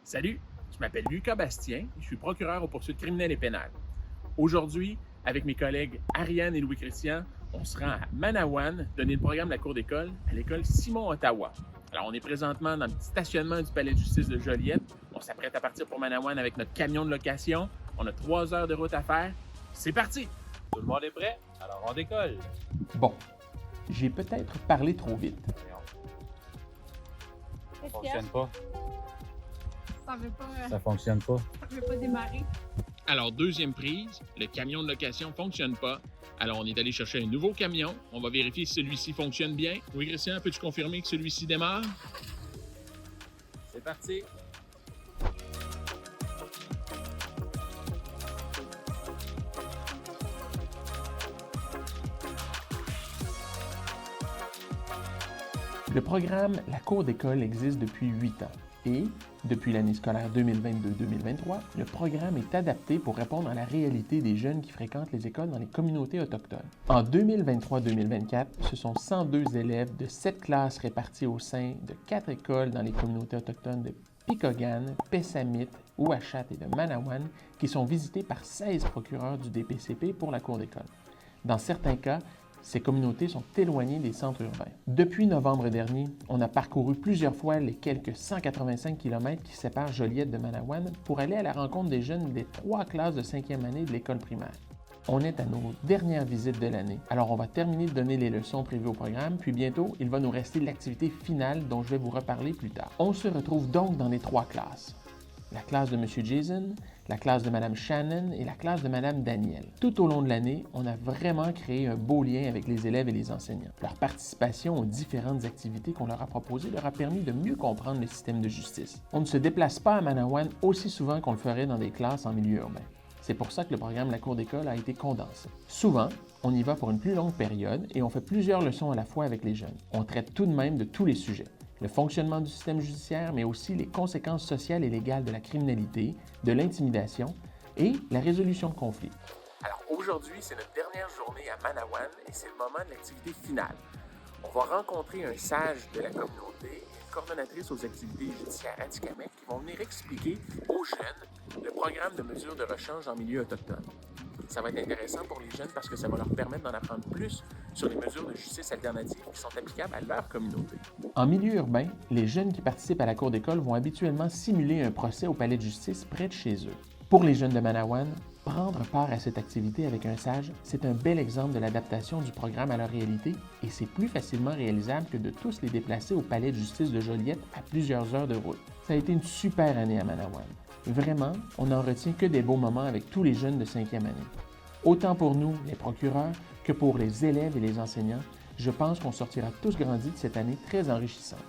Salut, je m'appelle Lucas Bastien et je suis procureur aux poursuites criminelles et pénales. Aujourd'hui, avec mes collègues Ariane et Louis-Christian, on se rend à Manawan donner le programme de la cour d'école à l'école Simon-Ottawa. Alors, on est présentement dans le petit stationnement du palais de justice de Joliette. On s'apprête à partir pour Manawan avec notre camion de location. On a 3 heures de route à faire. C'est parti! Tout le monde est prêt? Alors on décolle. Bon, j'ai peut-être parlé trop vite. Ça fonctionne pas. Ça Ça fonctionne pas. veut pas démarrer. Alors, deuxième prise, le camion de location ne fonctionne pas. Alors, on est allé chercher un nouveau camion. On va vérifier si celui-ci fonctionne bien. Oui, Christian, peux-tu confirmer que celui-ci démarre? C'est parti. Le programme La Cour d'école existe depuis 8 ans et, depuis l'année scolaire 2022-2023, le programme est adapté pour répondre à la réalité des jeunes qui fréquentent les écoles dans les communautés autochtones. En 2023-2024, ce sont 102 élèves de 7 classes réparties au sein de 4 écoles dans les communautés autochtones de Picogan, Pessamit, Ouachat et de Manawan qui sont visités par 16 procureurs du DPCP pour la Cour d'école. Dans certains cas, ces communautés sont éloignées des centres urbains. Depuis novembre dernier, on a parcouru plusieurs fois les quelques 185 km qui séparent Joliette de Manawan pour aller à la rencontre des jeunes des 3 classes de 5e année de l'école primaire. On est à nos dernières visites de l'année, alors on va terminer de donner les leçons prévues au programme, puis bientôt, il va nous rester l'activité finale dont je vais vous reparler plus tard. On se retrouve donc dans les 3 classes. La classe de M. Jason, la classe de Mme Shannon et la classe de Mme Daniel. Tout au long de l'année, on a vraiment créé un beau lien avec les élèves et les enseignants. Leur participation aux différentes activités qu'on leur a proposées leur a permis de mieux comprendre le système de justice. On ne se déplace pas à Manawan aussi souvent qu'on le ferait dans des classes en milieu urbain. C'est pour ça que le programme La Cour d'école a été condensé. Souvent, on y va pour une plus longue période et on fait plusieurs leçons à la fois avec les jeunes. On traite tout de même de tous les sujets. Le fonctionnement du système judiciaire, mais aussi les conséquences sociales et légales de la criminalité, de l'intimidation et la résolution de conflits. Alors aujourd'hui, c'est notre dernière journée à Manawan et c'est le moment de l'activité finale. On va rencontrer un sage de la communauté et une coordonnatrice aux activités judiciaires Atikamek qui vont venir expliquer aux jeunes le programme de mesures de rechange en milieu autochtone. Ça va être intéressant pour les jeunes parce que ça va leur permettre d'en apprendre plus sur les mesures de justice alternatives qui sont applicables à leur communauté. En milieu urbain, les jeunes qui participent à la cour d'école vont habituellement simuler un procès au palais de justice près de chez eux. Pour les jeunes de Manawan, prendre part à cette activité avec un sage, c'est un bel exemple de l'adaptation du programme à leur réalité et c'est plus facilement réalisable que de tous les déplacer au palais de justice de Joliette à plusieurs heures de route. Ça a été une super année à Manawan. Vraiment, on n'en retient que des beaux moments avec tous les jeunes de 5e année. Autant pour nous, les procureurs, que pour les élèves et les enseignants, je pense qu'on sortira tous grandis de cette année très enrichissante.